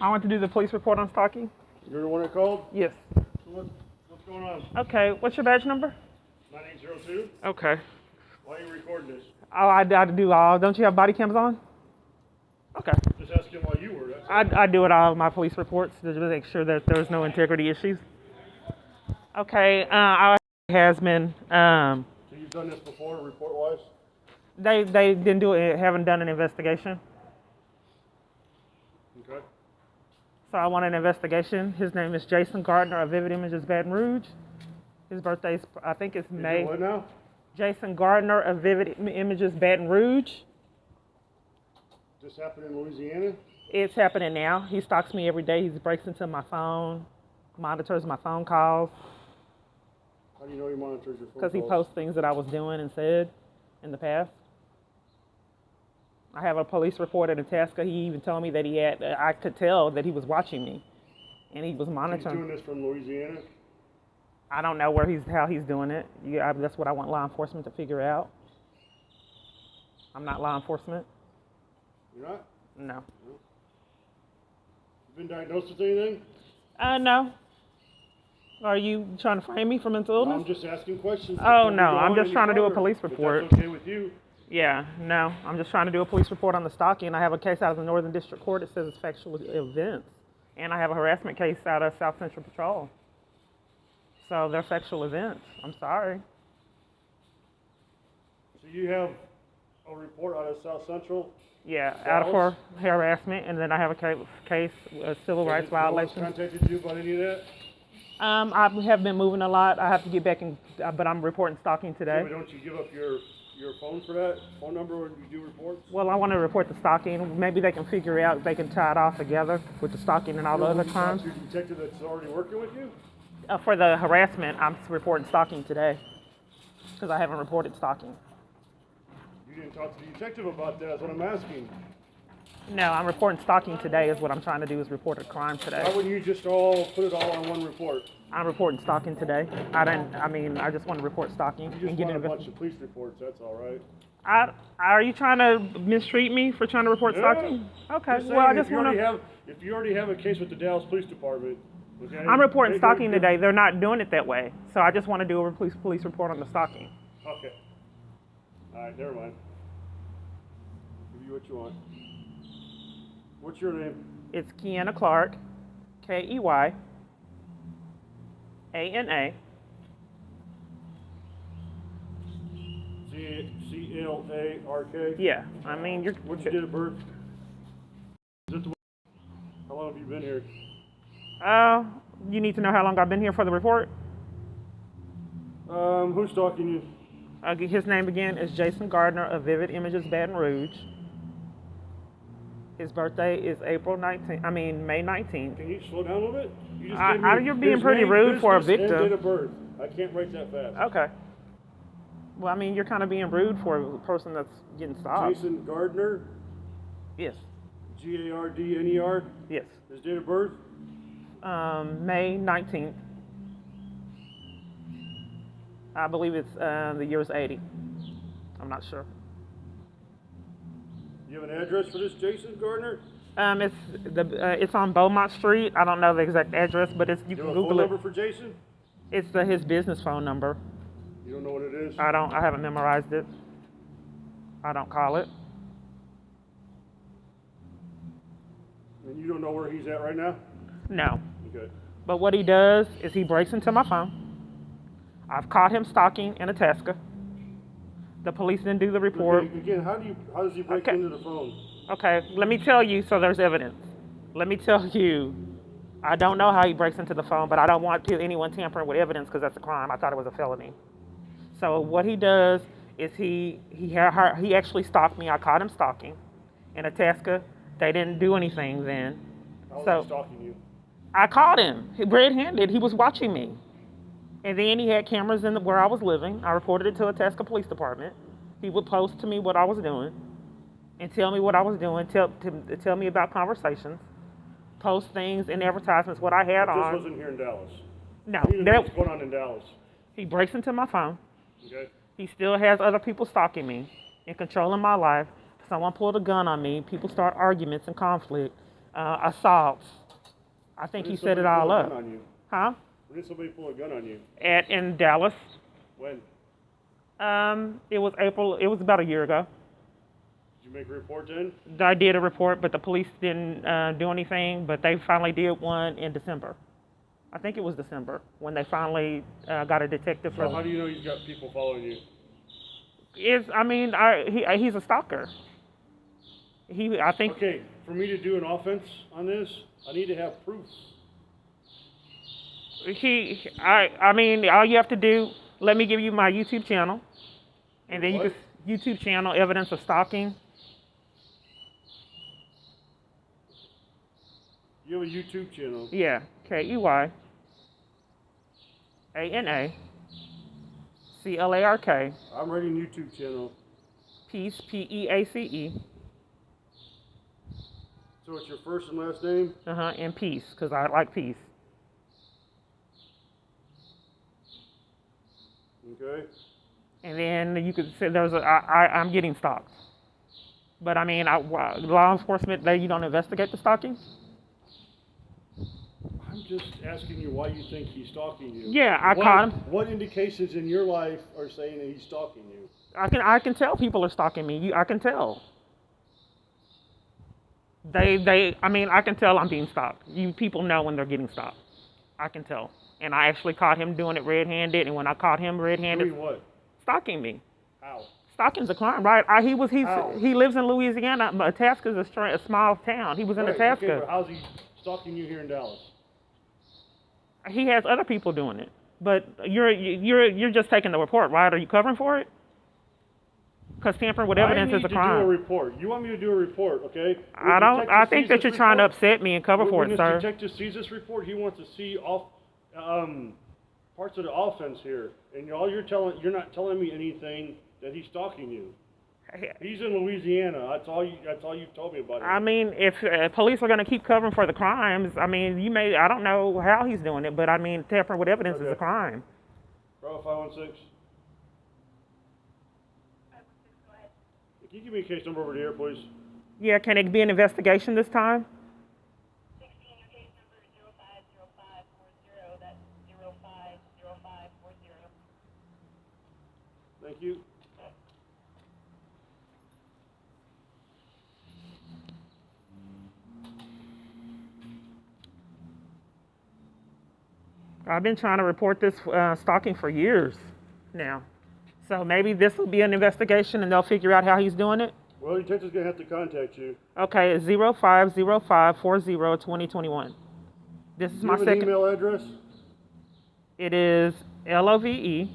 I want to do the police report on stalking. You're the one that called? Yes. So what's going on? Okay, what's your badge number? 9802? Okay. Why are you recording this? Oh, I do all. Don't you have body cams on? Okay. Just asking why you were. That's I do it all of my police reports to make sure that there's no integrity issues. Okay, I has been, So you've done this before, report-wise? they didn't do it, haven't done an investigation. Okay. So I want an investigation. His name is Jason Gardner of Vivid Images Baton Rouge. His birthday's, I think it's May. What now? Jason Gardner of Vivid Images Baton Rouge. This happened in Louisiana? It's happening now. He stalks me every day. He breaks into my phone, monitors my phone calls. How do you know he monitors your phone calls? Because he posts things that I was doing and said in the past. I have a police report at Itasca. He even told me that I could tell that he was watching me, and he was monitoring. He's doing this from Louisiana? I don't know how he's doing it. That's what I want law enforcement to figure out. I'm not law enforcement. You're not? No. You been diagnosed with anything? No. Are you trying to frame me for mental illness? No, I'm just asking questions. Oh, no. I'm just trying to do a police report. If that's okay with you. Yeah, no. I'm just trying to do a police report on the stalking. I have a case out of the Northern District Court. It says it's factual events. And I have a harassment case out of South Central Patrol. So they're factual events. I'm sorry. So you have a report out of South Central? Yeah, out of for harassment, and then I have a case of civil rights violations. No one's contacted you about any of that? I have been moving a lot. I have to get back in, but I'm reporting stalking today. Yeah, but don't you give up your phone for that phone number when you do reports? Well, I want to report the stalking. Maybe they can figure out, they can tie it all together with the stalking and all the other crimes. Your detective that's already working with you? For the harassment, I'm reporting stalking today because I haven't reported stalking. You didn't talk to the detective about that. That's what I'm asking. No, I'm reporting stalking today is what I'm trying to do, is report a crime today. Why wouldn't you just put it all on one report? I'm reporting stalking today. I just want to report stalking. You just want a bunch of police reports, that's all right. Are you trying to mistreat me for trying to report stalking? Okay, Just well, I saying, just want to... If you already have a case with the Dallas Police Department, okay? I'm reporting stalking today. They're not doing it that way. So I just want to do a police report on the stalking. Okay. All right, never mind. Give you what you want. What's your name? It's Kiana Clark, Keyana. C-L-A-R-K? Yeah, I mean, you're... What's your date of birth? Is it the one? How long have you been here? You need to know how long I've been here for the report? Who's stalking you? His name again is Jason Gardner of Vivid Images Baton Rouge. His birthday is May 19th. Can you slow down a little bit? You just gave me You're being his pretty name, rude for a business, and victim. date of birth. I can't write that fast. Okay. Well, I mean, you're kind of being rude for a person that's getting stopped. Jason Gardner? Yes. Gardner? Yes. His date of birth? May 19th. I believe it's the year's 80. I'm not sure. You have an address for this Jason Gardner? It's on Beaumont Street. I don't know the exact address, but you can Google it. Phone number for Jason? It's his business phone number. You don't know what it is? I haven't memorized it. I don't call it. And you don't know where he's at right now? No. Okay. But what he does is he breaks into my phone. I've caught him stalking in Itasca. The police didn't do the report. Okay, again, how does he break into the phone? Okay, let me tell you so there's evidence. Let me tell you, I don't know how he breaks into the phone, but I don't want anyone tampering with evidence because that's a crime. I thought it was a felony. So what he does is he actually stalked me. I caught him stalking in Itasca. They didn't do anything then. How was he stalking you? I caught him red-handed. He was watching me. And then he had cameras where I was living. I reported it to the Itasca Police Department. He would post to me what I was doing and tell me what I was doing, tell me about conversations, post things in advertisements, what I had on. This wasn't here in Dallas? No. What's going on in Dallas? He breaks into my phone. Okay. He still has other people stalking me and controlling my life. Someone pulled a gun on me. People start arguments and conflict. assaults. I think When he did set it somebody all pull a up. gun on you? Huh? When did somebody pull a gun on you? In Dallas. When? It was April. It was about a year ago. Did you make a report then? I did a report, but the police didn't do anything. But they finally did one in December. I think it was December when they finally got a detective. So how do you know he's got people following you? He's a stalker. I think. Okay, for me to do an offense on this, I need to have proof. I mean, all you have to do. Let me give you my YouTube channel, and then What? you can YouTube channel evidence of stalking. You have a YouTube channel. Yeah, KeyAnaClark. I'm writing YouTube channel. Peace, Peace. So it's your first and last name? And peace, because I like peace. Okay. And then you could say I'm getting stalked. But I mean, law enforcement, you don't investigate the stalking? I'm just asking you why you think he's stalking you. Yeah, I caught him. What indications in your life are saying that he's stalking you? I can tell people are stalking me. I can tell. I can tell I'm being stalked. People know when they're getting stalked. I can tell. And I actually caught him doing it red-handed, and when I caught him red-handed, Doing what? stalking me. How? Stalking's a crime, right? How? He lives in Louisiana. Itasca's a small town. He was in Itasca. Okay, but how's he stalking you here in Dallas? He has other people doing it, but you're just taking the report, right? Are you covering for it? Because tampering with evidence is a crime. I need to do a report. You want me to do a report, okay? I think that you're trying to upset me and cover for it, sir. When the detective sees this report, he wants to see all parts of the offense here, and you're not telling me anything that he's stalking you. He's in Louisiana. That's all you've told me about him. I mean, if police are going to keep covering for the crimes, I mean, I don't know how he's doing it, but I mean, tampering with evidence is a crime. Bravo 516. Can you give me a case number over here, please? Yeah, can it be an investigation this time? 16, your case number is 050540. That's 050540. Thank you. I've been trying to report this stalking for years now. So maybe this will be an investigation and they'll figure out how he's doing it? Well, the detective's going to have to contact you. Okay, it's 0505402021. This is my second. Do you have an email address? It is LOVE.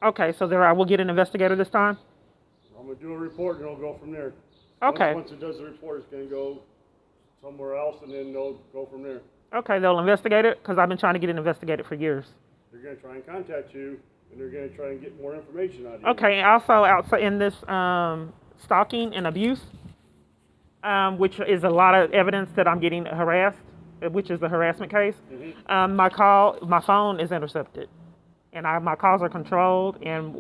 Okay, so I will get an investigator this time? I'm going to do a report and it'll go from there. Okay. Once it does the report, it's going to go somewhere else and then they'll go from there. Okay, they'll investigate it? Because I've been trying to get it investigated for years. They're going to try and contact you and they're going to try and get more information out of you. Okay, also outside in this stalking and abuse, which is a lot of evidence that I'm getting harassed, which is the harassment case, my phone is intercepted. And my calls are controlled, and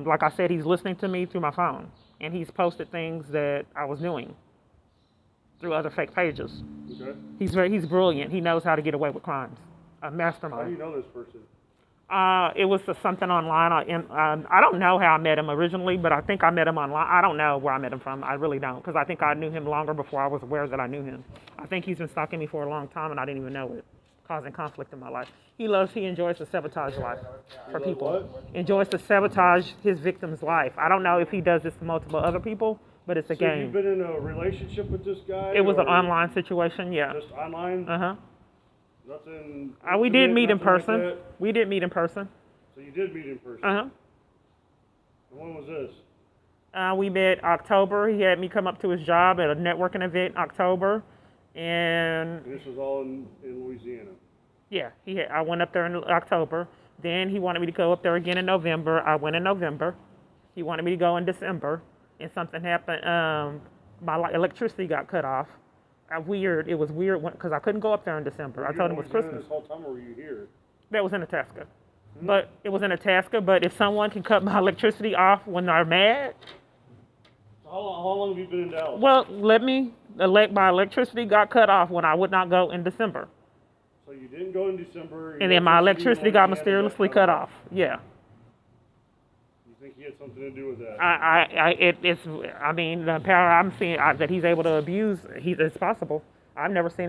like I said, he's listening to me through my phone. And he's posted things that I was doing through other fake pages. Okay. He's brilliant. He knows how to get away with crimes. A mastermind. How do you know this person? It was something online. I don't know how I met him originally, but I think I met him online. I don't know where I met him from. I really don't, because I think I knew him longer before I was aware that I knew him. I think he's been stalking me for a long time, and I didn't even know it, causing conflict in my life. He enjoys to sabotage life for people. What? Enjoys to sabotage his victim's life. I don't know if he does this to multiple other people, but it's a game. You've been in a relationship with this guy? It was an online situation, yeah. Just online? Nothing. We did meet in nothing like person. that? We did meet in person. So you did meet in person? And when was this? We met October. He had me come up to his job at a networking event in October, and And this was all in Louisiana? yeah, I went up there in October. Then he wanted me to go up there again in November. I went in November. He wanted me to go in December, and something happened. My electricity got cut off. It was weird because I couldn't go up there in December. I told him it was Christmas. This whole time, or were you here? That was in Itasca. But it was in Itasca. But if someone can cut my electricity off when they're mad, How long have you been in Dallas? Well, my electricity got cut off when I would not go in December. So you didn't go in December. And then my electricity got mysteriously cut off. Yeah. You think he had something to do with that? I mean, the power I'm seeing that he's able to abuse, it's possible. I've never seen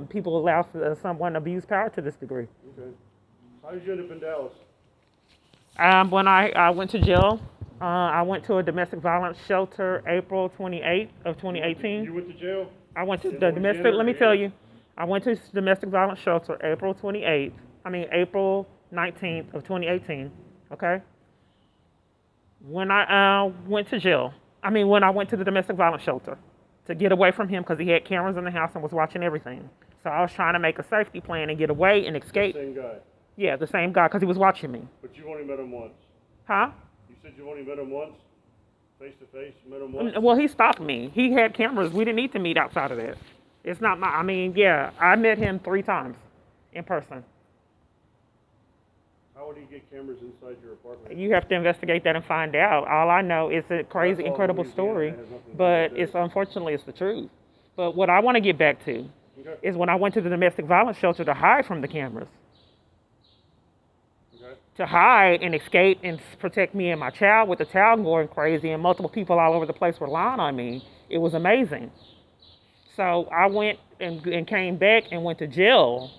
people allow someone to abuse power to this degree. Okay. How did you end up in Dallas? When I went to jail, I went to a domestic violence shelter April 28th of 2018. You went to jail? I went to the domestic, let me tell you, I went to domestic violence shelter April 19th of 2018, okay? When I went to jail, when I went to the domestic violence shelter to get away from him because he had cameras in the house and was watching everything. So I was trying to make a safety plan and get away and escape. The same guy? Yeah, the same guy because he was watching me. But you've only met him once? Huh? You said you've only met him once? Face to face? You met him once? Well, he stopped me. He had cameras. We didn't need to meet outside of that. It's not I met him 3 times in person. How would he get cameras inside your apartment? You have to investigate that and find out. All I know is a crazy, incredible story, but unfortunately it's the truth. But what I want to get back to is when I went to the domestic violence shelter to hide from the cameras. To hide and escape and protect me and my child with the child going crazy and multiple people all over the place were lying on me. It was amazing. So I went and came back and went to jail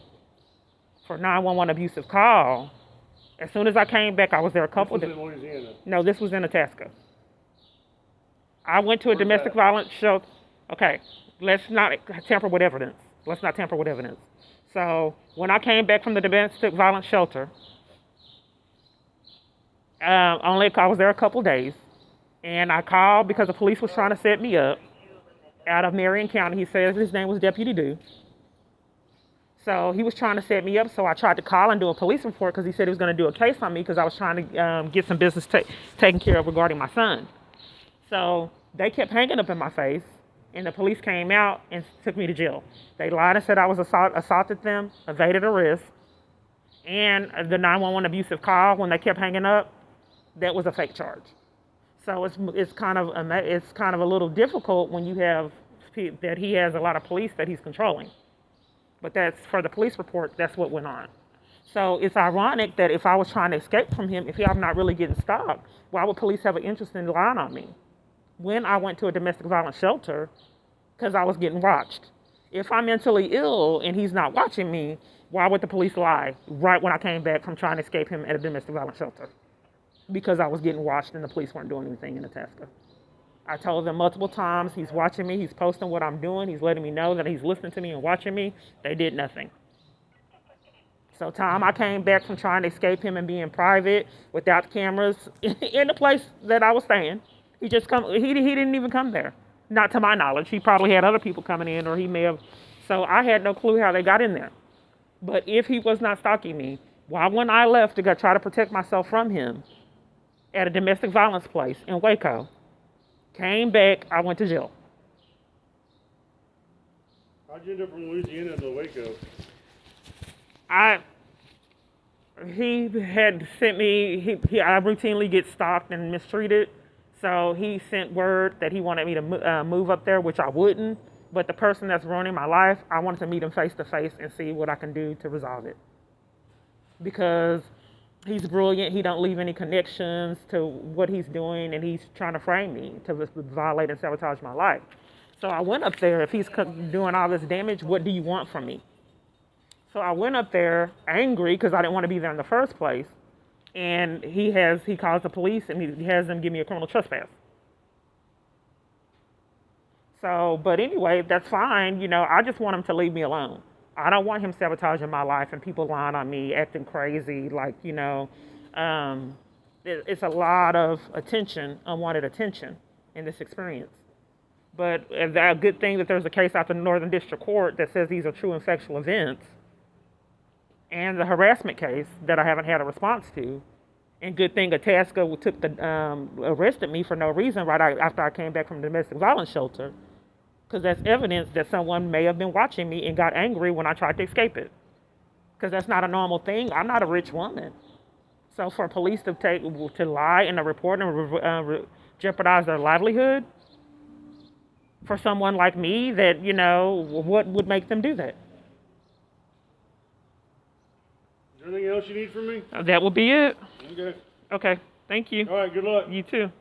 for 911 abusive call. As soon as I came back, I was there a couple days. This was in Louisiana? No, this was in Itasca. I went to a domestic violence shelter. Okay, let's not tamper with evidence. So when I came back from the domestic violence shelter, I was there a couple days, and I called because the police was trying to set me up out of Marion County. He said his name was Deputy Dew. So he was trying to set me up, so I tried to call and do a police report because he said he was going to do a case on me because I was trying to get some business taken care of regarding my son. So they kept hanging up in my face, and the police came out and took me to jail. They lied and said I was assaulted them, evaded arrest, and the 911 abusive call when they kept hanging up, that was a fake charge. So it's kind of a little difficult when you have that he has a lot of police that he's controlling. But that's for the police report, that's what went on. So it's ironic that if I was trying to escape from him, if I'm not really getting stopped, why would police have an interest in lying on me? When I went to a domestic violence shelter, because I was getting watched. If I'm mentally ill and he's not watching me, why would the police lie right when I came back from trying to escape him at a domestic violence shelter? Because I was getting watched and the police weren't doing anything in Itasca. I told them multiple times, he's watching me, he's posting what I'm doing, he's letting me know that he's listening to me and watching me. They did nothing. So time I came back from trying to escape him and being private without cameras in the place that I was staying, he didn't even come there. Not to my knowledge. He probably had other people coming in, or he may have. So I had no clue how they got in there. But if he was not stalking me, why when I left to go try to protect myself from him at a domestic violence place in Waco, came back, I went to jail. How'd you end up from Louisiana to Waco? He had sent me, I routinely get stalked and mistreated. So he sent word that he wanted me to move up there, which I wouldn't. But the person that's ruining my life, I wanted to meet him face to face and see what I can do to resolve it. Because he's brilliant, he don't leave any connections to what he's doing, and he's trying to frame me to violate and sabotage my life. So I went up there. If he's doing all this damage, what do you want from me? So I went up there angry because I didn't want to be there in the first place. And he calls the police and he has them give me a criminal trespass. So, but anyway, that's fine. I just want him to leave me alone. I don't want him sabotaging my life and people lying on me, acting crazy. It's a lot of unwanted attention in this experience. But a good thing that there's a case out the Northern District Court that says these are true and factual events. And the harassment case that I haven't had a response to. And good thing Itasca arrested me for no reason right after I came back from the domestic violence shelter. Because that's evidence that someone may have been watching me and got angry when I tried to escape it. Because that's not a normal thing. I'm not a rich woman. So for police to lie in a report and jeopardize their livelihood, for someone like me that, you know, what would make them do that? Is there anything else you need from me? That would be it. Okay. Okay. Thank you. All right, good luck. You too.